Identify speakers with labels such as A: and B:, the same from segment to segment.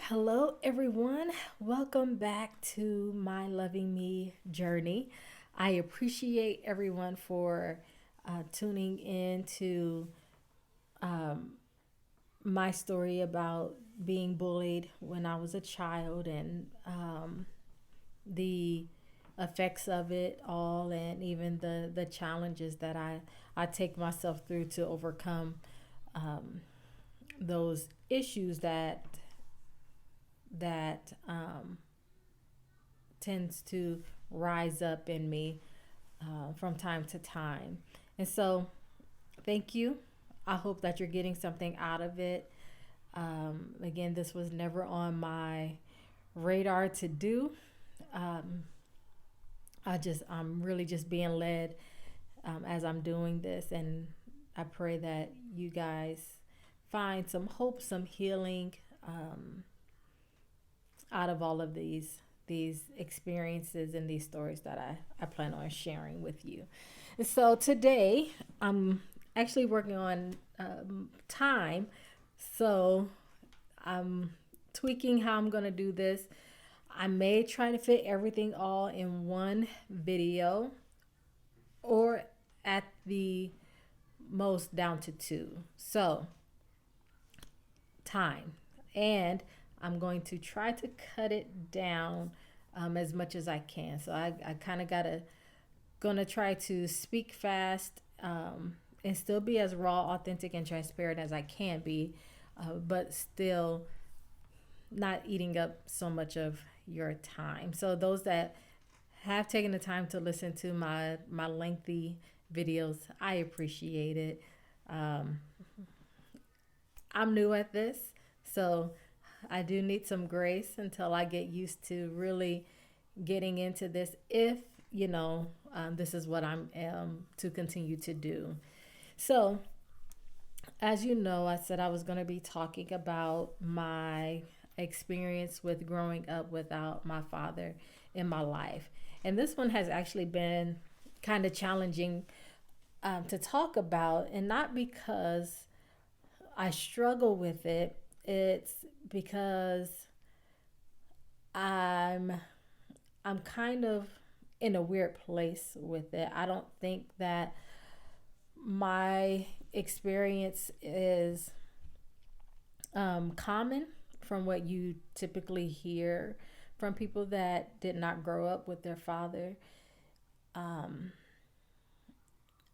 A: Hello, everyone. Welcome back to my Loving Me journey. I appreciate everyone for tuning in to my story about being bullied when I was a child and the effects of it all, and even the challenges that I take myself through to overcome those issues that tends to rise up in me from time to time. And so, thank you. I hope that you're getting something out of it. Again, this was never on my radar to do. Um, I'm really just being led as I'm doing this, and I pray that you guys find some hope, some healing out of all of these experiences and these stories that I plan on sharing with you. And so today I'm actually working on time. So I'm tweaking how I'm going to do this. I may try to fit everything all in one video or at the most down to two. So time. And I'm going to try to cut it down as much as I can. So I kind of gonna try to speak fast and still be as raw, authentic, and transparent as I can be, but still not eating up so much of your time. So those that have taken the time to listen to my lengthy videos, I appreciate it. Um, I'm new at this, so I do need some grace until I get used to really getting into this. If this is what I'm to continue to do. So, as you know, I said I was going to be talking about my experience with growing up without my father in my life, and this one has actually been kind of challenging to talk about, and not because I struggle with it. It's because I'm I'm kind of in a weird place with it. I don't think that my experience is common from what you typically hear from people that did not grow up with their father. Um,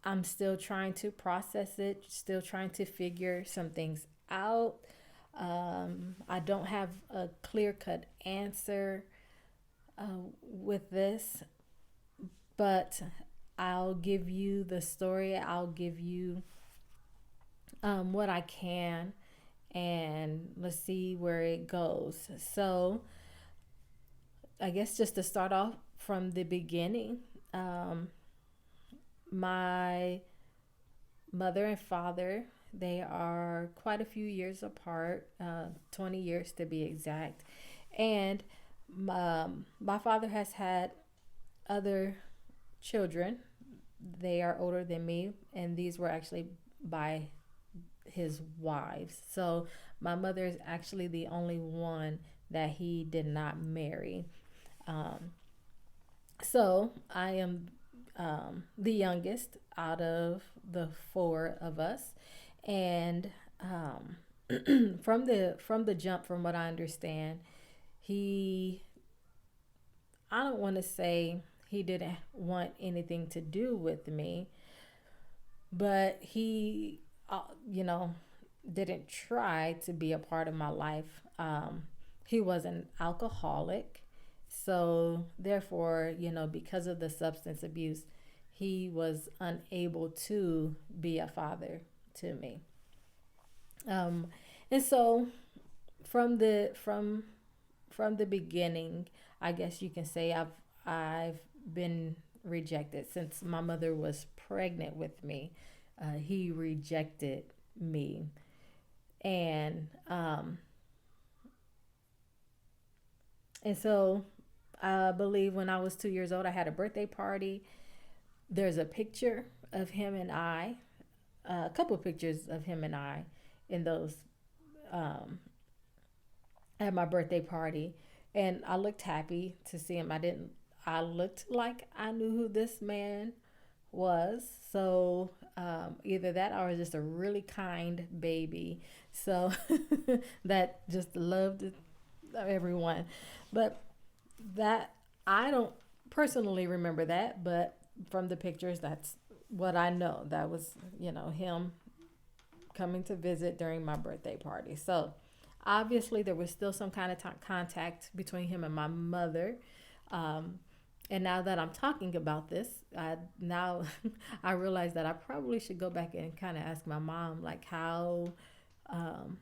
A: I'm still trying to process it, still trying to figure some things out. I don't have a clear cut answer with this, but I'll give you the story. I'll give you what I can, and let's see where it goes. So, I guess just to start off from the beginning, um, my mother and father, they are quite a few years apart, 20 years to be exact. And my father has had other children. They are older than me, and these were actually by his wives. So my mother is actually the only one that he did not marry. Um, so I am the youngest out of the four of us, and from the jump, from what I understand, he I don't want to say he didn't want anything to do with me, but he, you know, didn't try to be a part of my life. He was an alcoholic. So, therefore, because of the substance abuse, he was unable to be a father to me. Um, and so, from the beginning, I guess you can say I've been rejected since my mother was pregnant with me. He rejected me, and so I believe when I was 2 years old, I had a birthday party. There's a picture of him and I, a couple of pictures of him and I in those um, at my birthday party, and I looked happy to see him. I looked like I knew who this man was. So either that or I was just a really kind baby. So that just loved everyone. But that, I don't personally remember that, but from the pictures, that's what I know. That was, him coming to visit during my birthday party. So obviously, there was still some kind of contact between him and my mother. Um, and now that I'm talking about this, now I realize that I probably should go back and kind of ask my mom, like, um,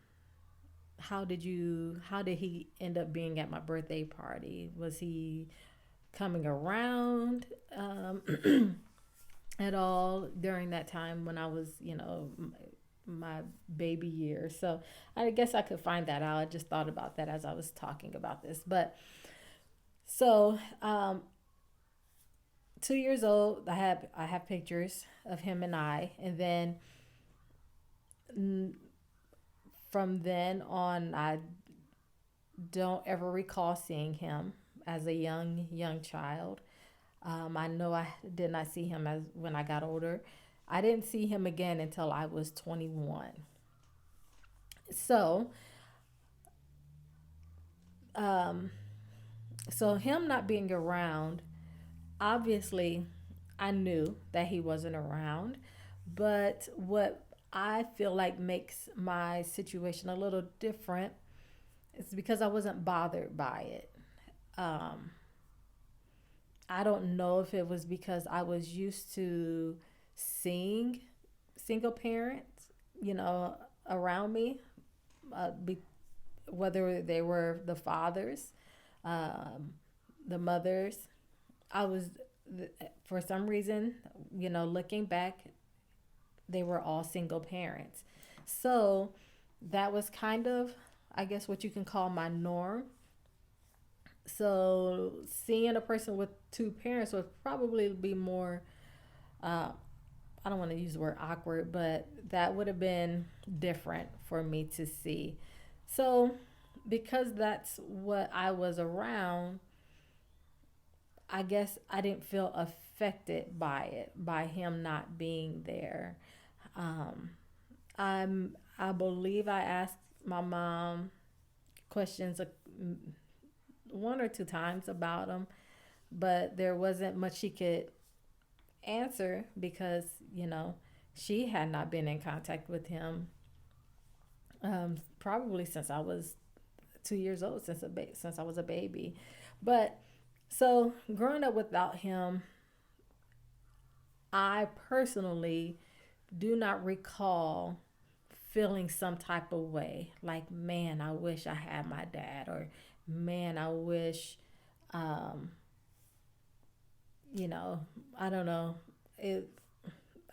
A: how did he end up being at my birthday party? Was he coming around at all during that time when I was, my baby years? So I guess I could find that out. I just thought about that as I was talking about this. But so 2 years old, I have pictures of him and and then mm, from then on, I don't ever recall seeing him as a young child. I know I did not see him as when I got older. I didn't see him again until I was 21. So, um, so him not being around, obviously, I knew that he wasn't around. But what I feel like makes my situation a little different is because I wasn't bothered by it. Um, I don't know if it was because I was used to seeing single parents, you know, around me, be, whether they were the fathers, um, the mothers. I was, for some reason, looking back, they were all single parents. So that was kind of, I guess, what you can call my norm. So seeing a person with two parents would probably be more, uh, I don't want to use the word awkward, but that would have been different for me to see. So because that's what I was around, I guess I didn't feel affected by it, by him not being there. Um, I believe I asked my mom questions one or two times about him, but there wasn't much she could answer because she had not been in contact with him probably since I was 2 years old, since I was a baby. But so growing up without him, I personally do not recall feeling some type of way like, man, I wish I had my dad, or man, I wish, um, you know, I don't know. It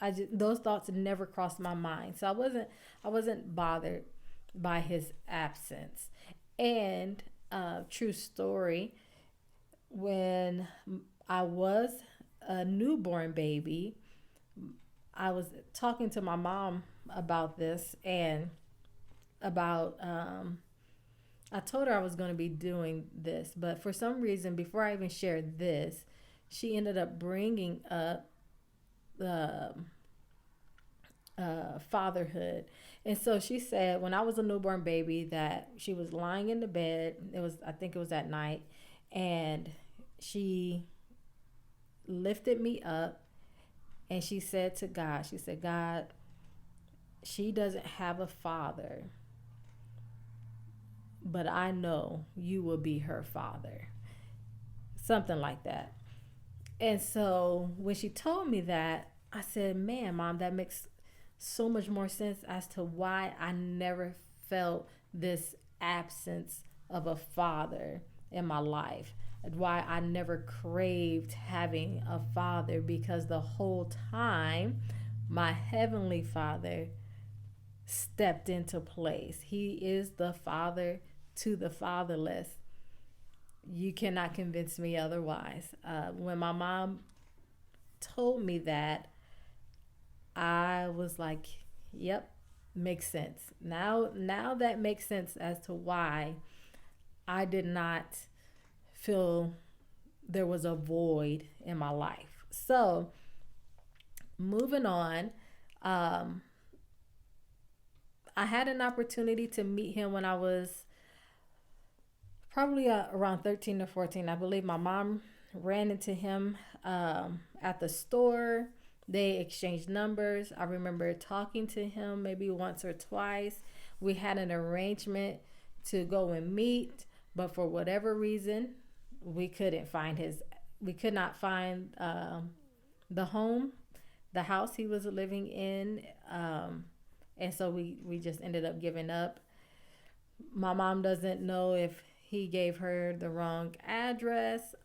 A: I just, those thoughts never crossed my mind. So I wasn't bothered by his absence. And true story, when I was a newborn baby, I was talking to my mom about this, and about I told her I was going to be doing this, but for some reason, before I even shared this, she ended up bringing up the fatherhood. And so she said when I was a newborn baby that she was lying in the bed. I think it was at night, and she lifted me up and she said to God, she said, God, she doesn't have a father, but I know you will be her father. Something like that. And so when she told me that, I said, man, mom, that makes so much more sense as to why I never felt this absence of a father in my life. Why I never craved having a father, because the whole time my heavenly father stepped into place. He is the father to the fatherless. You cannot convince me otherwise. When my mom told me that, I was like, "Yep, makes sense." Now that makes sense as to why I did not feel there was a void in my life. So, moving on, um, I had an opportunity to meet him when I was probably around 13 or 14. I believe my mom ran into him at the store. They exchanged numbers. I remember talking to him maybe once or twice. We had an arrangement to go and meet, but for whatever reason, we couldn't find his. We could not find the home, the house he was living in, and so we just ended up giving up. My mom doesn't know if he gave her the wrong address,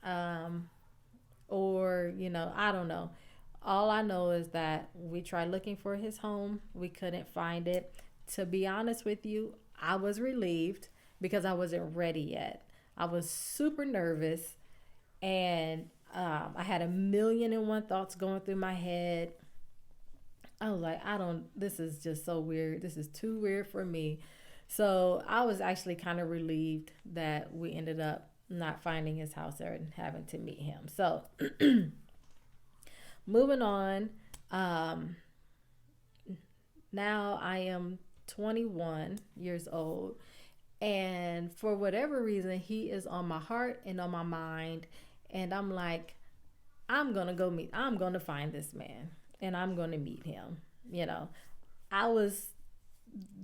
A: or I don't know. All I know is that we tried looking for his home, we couldn't find it. To be honest with you, I was relieved because I wasn't ready yet. I was super nervous, and I had a million and one thoughts going through my head. I was like, I don't, this is just so weird. This is too weird for me. So I was actually kind of relieved that we ended up not finding his house there and having to meet him. So moving on, um, now I am 21 years old. And for whatever reason, he is on my heart and on my mind. And I'm like, I'm going to find this man and I'm going to meet him. You know, I was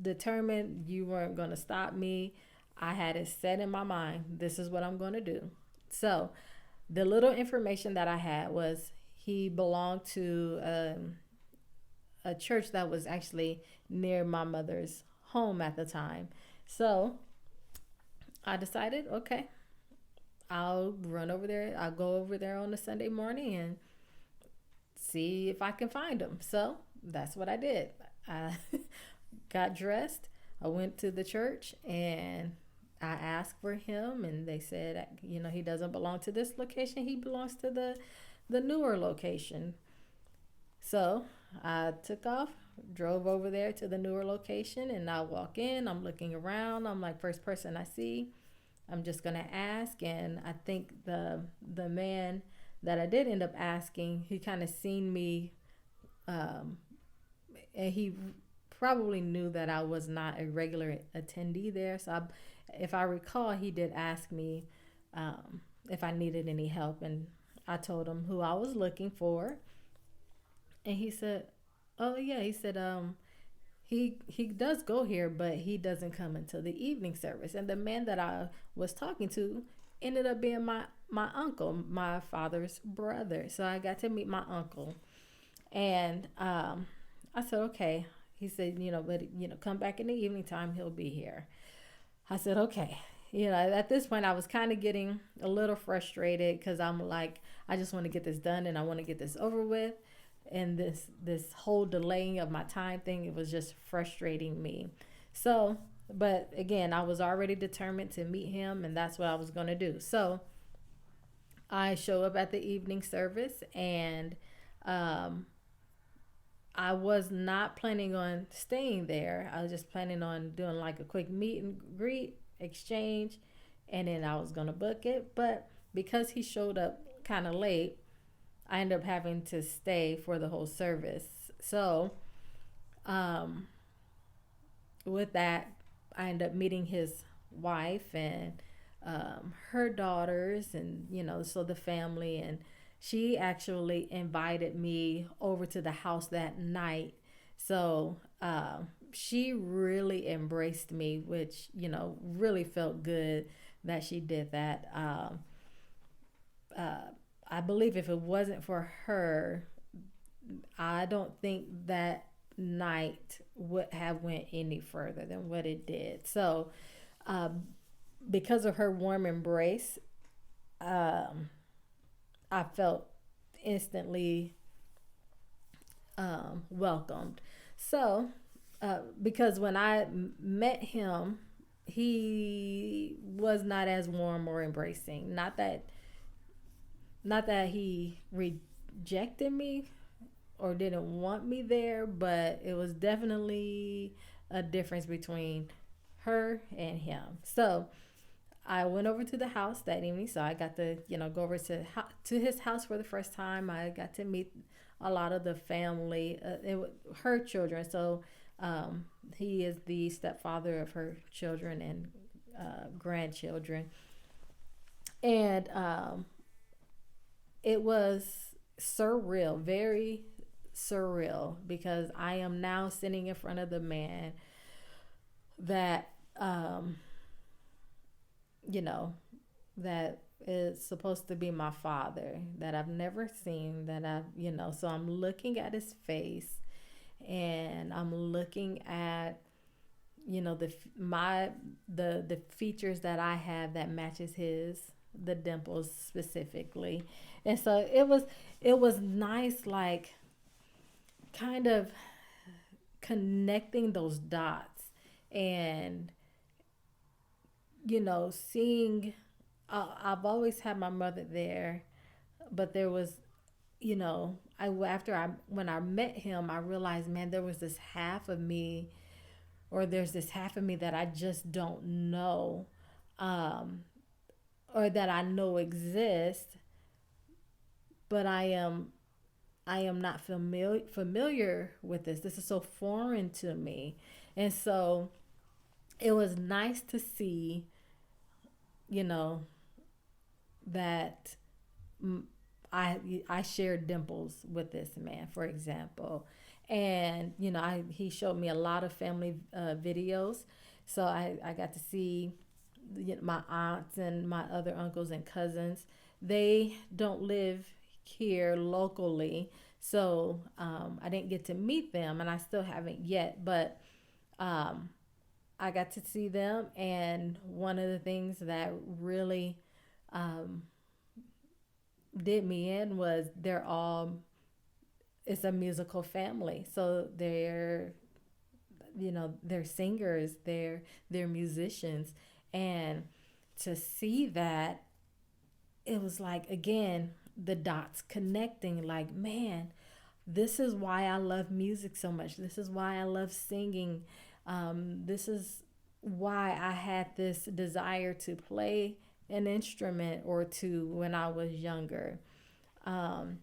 A: determined you weren't going to stop me. I had it set in my mind. This is what I'm going to do. So the little information that I had was he belonged to a church that was actually near my mother's home at the time. So I decided, okay, I'll run over there. I'll go over there on a Sunday morning and see if I can find him. So that's what I did. I got dressed. I went to the church and I asked for him, and they said, he doesn't belong to this location. He belongs to the newer location. So I took off, drove over there to the newer location, and I walk in. I'm looking around. I'm like, first person I see, I'm just gonna ask. And I think the man that I did end up asking, he kind of seen me, and he probably knew that I was not a regular attendee there. So if I recall, he did ask me if I needed any help, and I told him who I was looking for, and he said, "Oh yeah," he said, he does go here, but he doesn't come until the evening service." And the man that I was talking to ended up being my uncle, my father's brother. So I got to meet my uncle, and I said, "Okay." He said, "But come back in the evening time. He'll be here." I said, "Okay." At this point, I was kind of getting a little frustrated because I'm like, I just want to get this done and I want to get this over with. And this whole delaying of my time thing, it was just frustrating me. So, but again, I was already determined to meet him, and that's what I was going to do. So I show up at the evening service, and I was not planning on staying there. I was just planning on doing like a quick meet and greet exchange, and then I was going to book it. But because he showed up kind of late, I ended up having to stay for the whole service. So um, with that, I ended up meeting his wife and her daughters, and so the family. And she actually invited me over to the house that night. So she really embraced me, which really felt good that she did that. I believe if it wasn't for her, I don't think that night would have went any further than what it did. So because of her warm embrace, I felt instantly welcomed. So because when I met him, he was not as warm or embracing. Not that he rejected me or didn't want me there, but it was definitely a difference between her and him. So I went over to the house that evening, so I got to, go over to his house for the first time. I got to meet a lot of the family, her children. So he is the stepfather of her children and grandchildren, and it was surreal, very surreal, because I am now sitting in front of the man that you know, that is supposed to be my father, that I've never seen, that so I'm looking at his face, and I'm looking at, the features that I have that matches his, the dimples specifically. And so it was nice, like, kind of connecting those dots, and seeing, I've always had my mother there, but there was, when I met him, I realized, man, there was this half of me, or there's this half of me that I just don't know, um, or that I know exists, but I am not familiar with this. This is so foreign to me, and so it was nice to see, you know, that I shared dimples with this man, for example, and he showed me a lot of family videos, so I got to see my aunts and my other uncles and cousins. They don't live here locally, so I didn't get to meet them, and I still haven't yet, but um, I got to see them, and one of the things that really um, did me in was it's a musical family. So they're singers, they're musicians, and to see that, it was like, again, the dots connecting, like, man, this is why I love music so much. This is why I love singing. This is why I had this desire to play an instrument or two when I was younger. Um,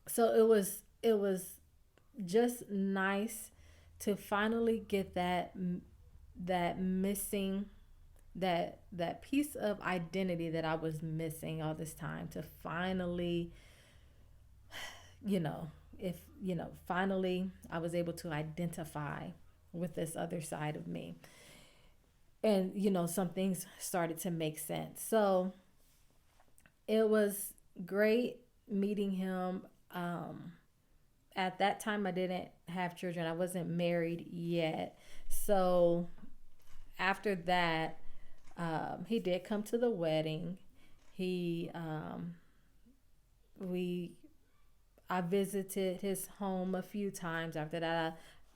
A: so it was just nice to finally get that missing, that piece of identity that I was missing all this time, to finally, you know, if finally I was able to identify with this other side of me, and some things started to make sense. So it was great meeting him. At that time, I didn't have children. I wasn't married yet. So after that, he did come to the wedding. He we I visited his home a few times after that. I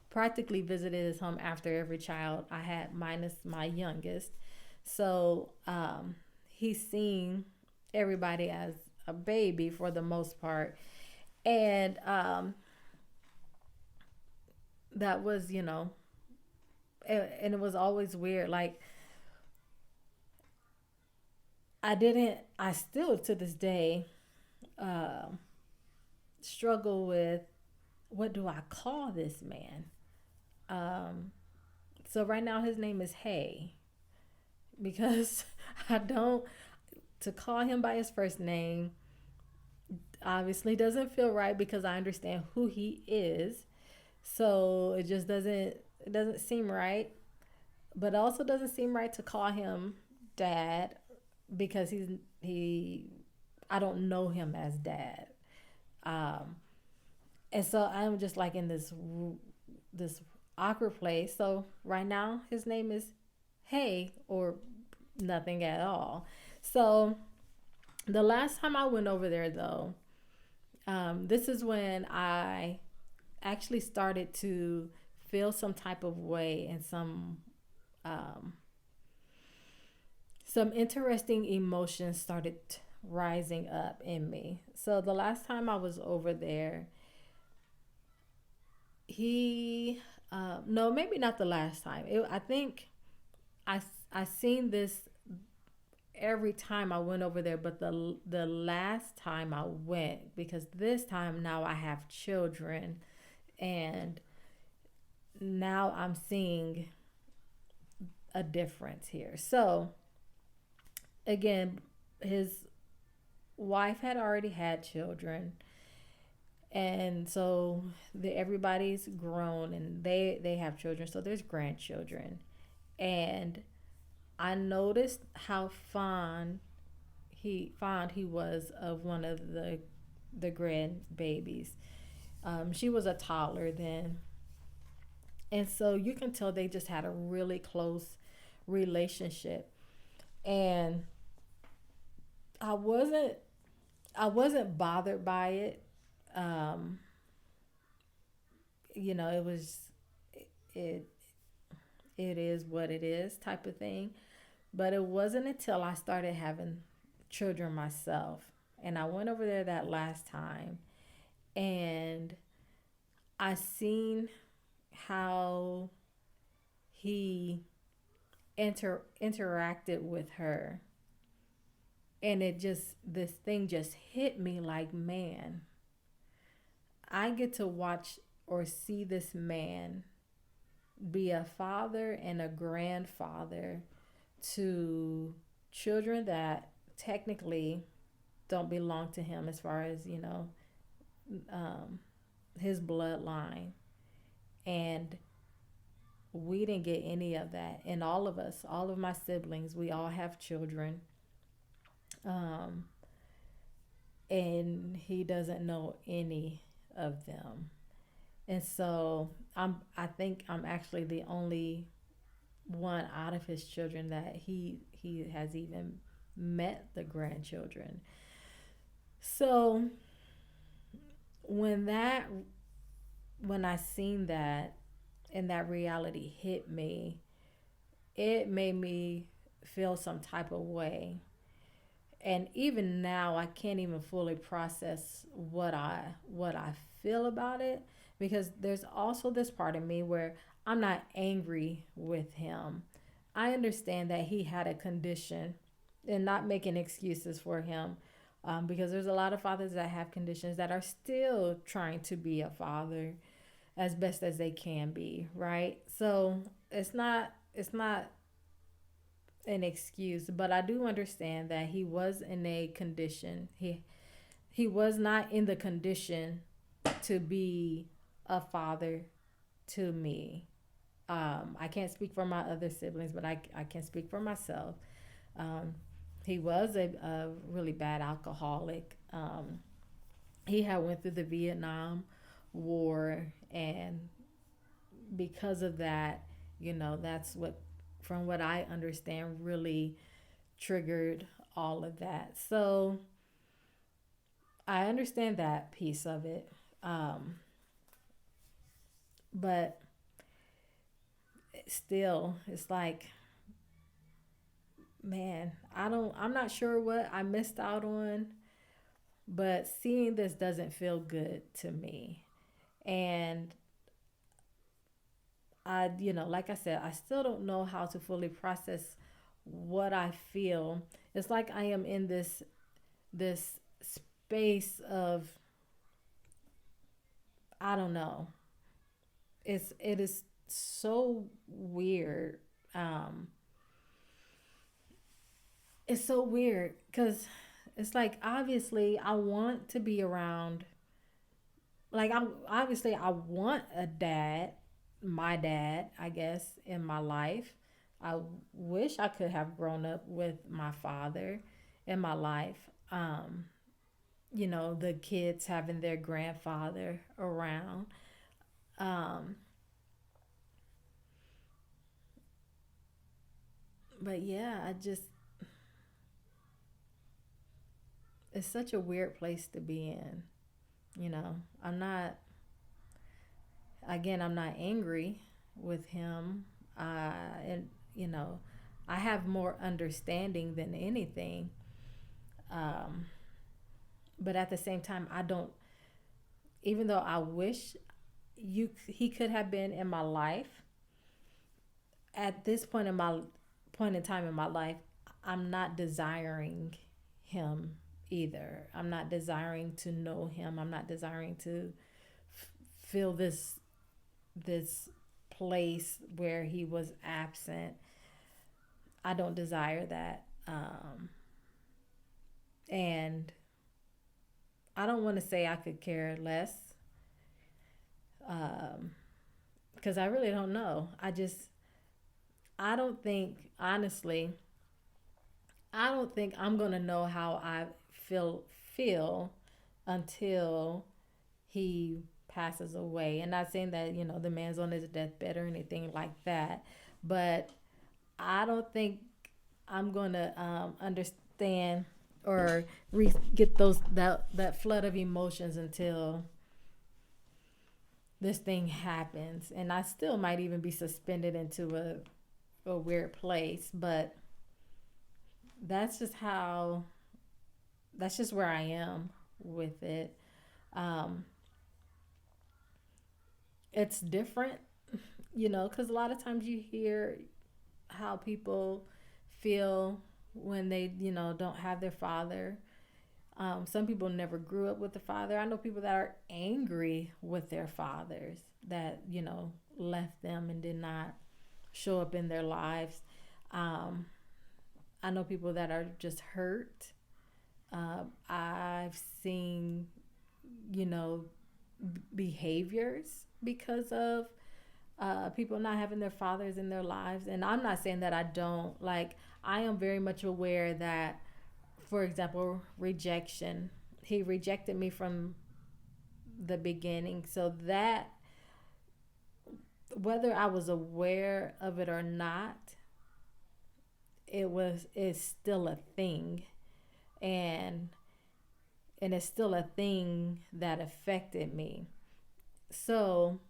A: practically visited his home after every child I had, minus my youngest. So he's seen everybody as a baby for the most part. And that was, and it was always weird. Like, I still to this day um struggle with, what do I call this man? Um, so right now his name is Hay, because I don't, to call him by his first name obviously doesn't feel right, because I understand who he is. So it doesn't seem right, but also doesn't seem right to call him dad, because he I don't know him as dad. Um, and so I'm just like in this awkward place. So right now his name is Hey, or nothing at all. So the last time I went over there, though, this is when I actually started to feel some type of way, and um, some interesting emotions started rising up in me. So the last time I was over there, no, maybe not the last time. I think I seen this. every time I went over there, but the last time I went, because this time now I have children, and now I'm seeing a difference here. So again, his wife had already had children, and so everybody's grown and they have children, so there's grandchildren. And I noticed how fond he was of one of the grandbabies. She was a toddler then, and so you can tell they just had a really close relationship. And I wasn't I wasn't bothered by it. Um, it was it it is what it is type of thing. But it wasn't until I started having children myself, and I went over there that last time, and I seen how he interacted with her, and this thing just hit me like, man, I get to watch or see this man be a father and a grandfather to children that technically don't belong to him, as far as um, his bloodline. And we didn't get any of that. And all of us, all of my siblings, we all have children. um, and he doesn't know any of them. And so I think I'm actually the only one out of his children that he has even met the grandchildren. So when that when I seen that and that reality hit me, it made me feel some type of way. And even now I can't even fully process what I feel about it, because there's also this part of me where I'm not angry with him. I understand that he had a condition, and not making excuses for him, because there's a lot of fathers that have conditions that are still trying to be a father as best as they can be, right? So it's not an excuse, but I do understand that he was in a condition. He was not in the condition to be a father to me. I can't speak for my other siblings, but I can speak for myself. Um, he was a really bad alcoholic. He had went through the Vietnam War, and because of that, that's what, from what I understand, really triggered all of that. So I understand that piece of it. But still, it's like, man, I'm not sure what I missed out on, but seeing this doesn't feel good to me. And like I said, I still don't know how to fully process what I feel. It's like I am in this space of, I don't know. It is so weird. Um, it's so weird because it's like, obviously I want to be around. Like, I want a dad, my dad, I guess, in my life. I wish I could have grown up with my father in my life. The kids having their grandfather around. Um, but yeah, it's such a weird place to be in. I'm not, again, I'm not angry with him. And, I have more understanding than anything. Um, but at the same time, I don't, even though I wish he could have been in my life, at this point in time in my life, I'm not desiring him either. I'm not desiring to know him. I'm not desiring to feel this place where he was absent. I don't desire that. And I don't want to say I could care less, um, because I really don't know. I don't think, honestly, I don't think I'm going to know how I feel until he passes away. And not saying that, the man's on his deathbed or anything like that, but I don't think I'm going to understand or get that flood of emotions until this thing happens. And I still might even be suspended into a weird place, but that's just how that's just where I am with it. Um, it's different, because a lot of times you hear how people feel when they, don't have their father. Some people never grew up with the father. I know people that are angry with their fathers that, left them and did not show up in their lives. Um, I know people that are just hurt. I've seen, you know, behaviors because of people not having their fathers in their lives. And I'm not saying that I don't. Like, I am very much aware that, for example, rejection. He rejected me from the beginning. So that, whether I was aware of it or not, it's still a thing. And it's still a thing that affected me. So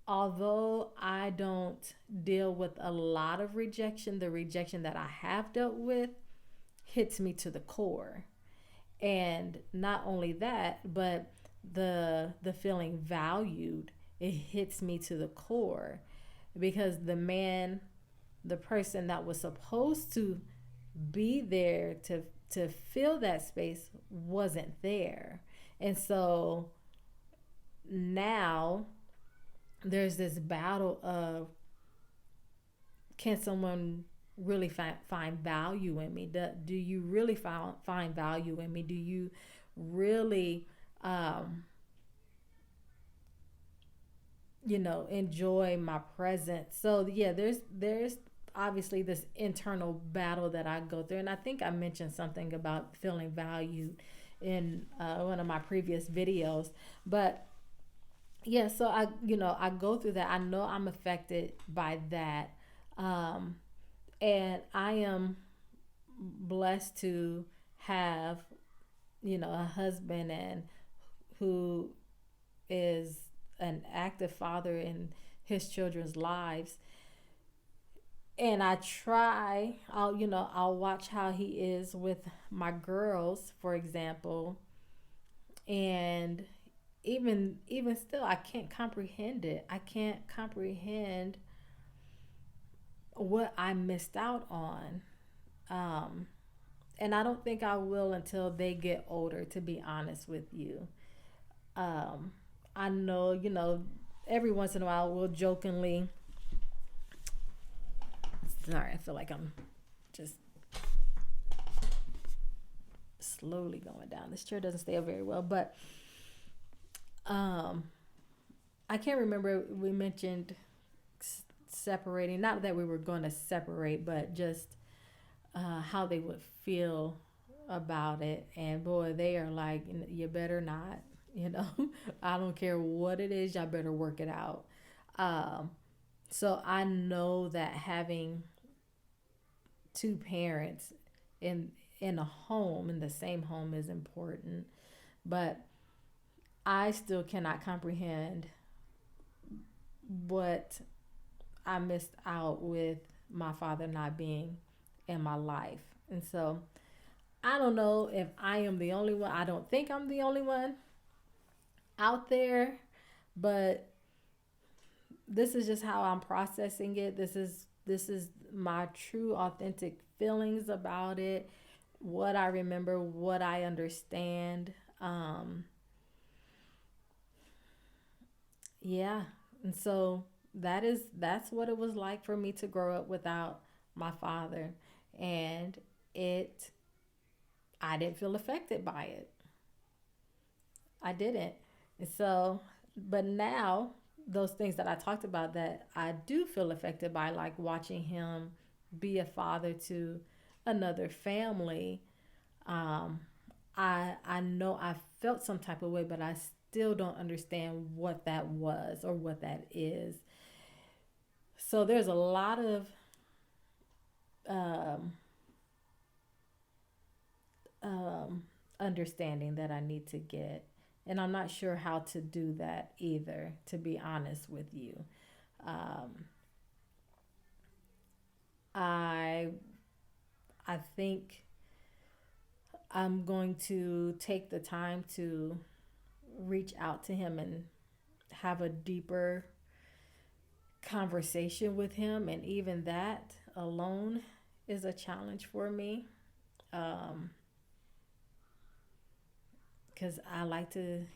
A: although I don't deal with a lot of rejection, the rejection that I have dealt with hits me to the core. And not only that, but the feeling valued, it hits me to the core, because the person that was supposed to be there to fill that space wasn't there. And so now there's this battle of, can someone really find value in me? Do you really find value in me? Do you really enjoy my presence? So yeah, there's obviously this internal battle that I go through. And I think I mentioned something about feeling valued in one of my previous videos. But yeah, so I go through that. I know I'm affected by that. Um, and I am blessed to have, a husband and who is an active father in his children's lives. And I'll watch how he is with my girls, for example. And even still, I can't comprehend it. I can't comprehend what I missed out on. Um, and I don't think I will until they get older, to be honest with you. Um, I know, every once in a while we'll jokingly, sorry, I feel like I'm just slowly going down. This chair doesn't stay up very well, but um, I can't remember, we mentioned separating, not that we were going to separate, but just how they would feel about it. And boy, they are like, you better not, I don't care what it is, y'all better work it out. Um, so I know that having two parents in a home, in the same home, is important. But I still cannot comprehend what I missed out with my father not being in my life. And so I don't know if I am the only one. I don't think I'm the only one out there, but this is just how I'm processing it. This is This is my true, authentic feelings about it, what I remember, what I understand. Um, yeah. And so that's what it was like for me to grow up without my father. And it I didn't feel affected by it. I didn't. And so, but now those things that I talked about that I do feel affected by, like watching him be a father to another family, um, I know I felt some type of way, but I still don't understand what that was or what that is. So there's a lot of um, understanding that I need to get. And I'm not sure how to do that either, to be honest with you. Um, I I think I'm going to take the time to reach out to him and have a deeper conversation with him, and even that alone is a challenge for me. Um, because I like to,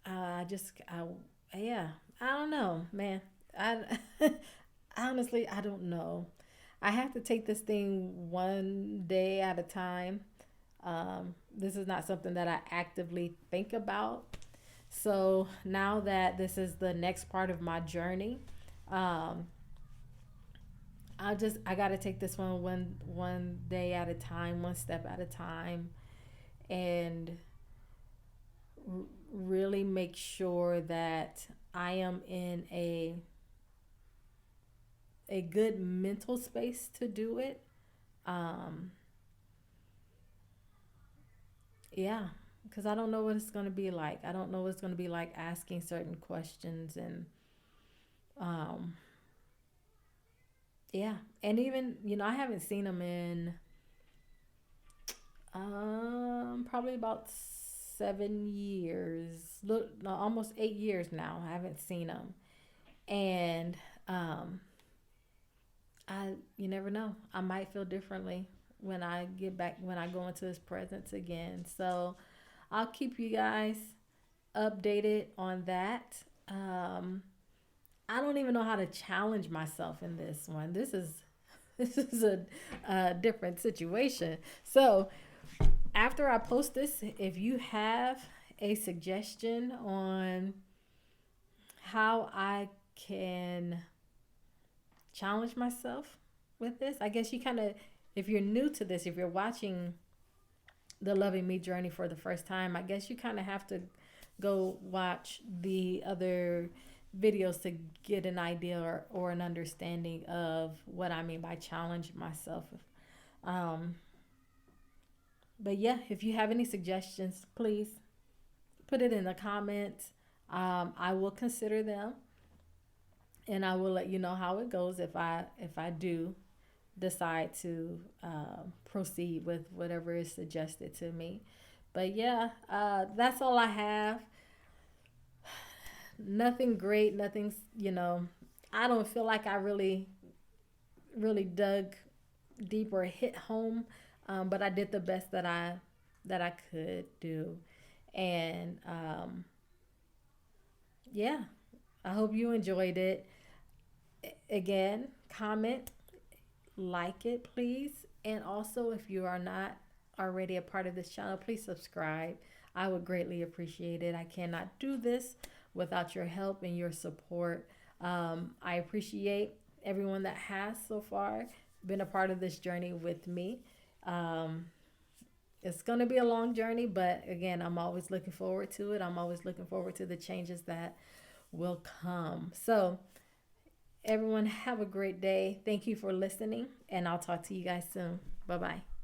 A: I just, yeah, I don't know, man. I honestly, I don't know. I have to take this thing one day at a time. This is not something that I actively think about. So now that this is the next part of my journey, um, I got to take this one day at a time, one step at a time, and really make sure that I am in a good mental space to do it. Um, yeah, because I don't know what it's going to be like. I don't know what it's going to be like asking certain questions, and um, yeah, and even I haven't seen him in probably about 7 years. Look, no, almost 8 years now. I haven't seen him, and um, I you never know. I might feel differently when I get back when I go into his presence again. So I'll keep you guys updated on that. Um, I don't even know how to challenge myself in this one. This is a different situation. So after I post this, if you have a suggestion on how I can challenge myself with this, I guess you kind of, if you're new to this, if you're watching the Loving Me journey for the first time, I guess you kind of have to go watch the other videos to get an idea or an understanding of what I mean by challenge myself. Um, but yeah, if you have any suggestions, please put it in the comments. I will consider them, and I will let you know how it goes if I do decide to proceed with whatever is suggested to me. But yeah, that's all I have. Nothing great. Nothing's. I don't feel like I really dug deep or hit home, but I did the best that I could do, and yeah, I hope you enjoyed it. Again, comment, like it, please. And also, if you are not already a part of this channel, please subscribe. I would greatly appreciate it. I cannot do this without your help and your support. I appreciate everyone that has so far been a part of this journey with me. Um, it's going to be a long journey, but again, I'm always looking forward to it. I'm always looking forward to the changes that will come. So, everyone, have a great day. Thank you for listening, and I'll talk to you guys soon. Bye bye.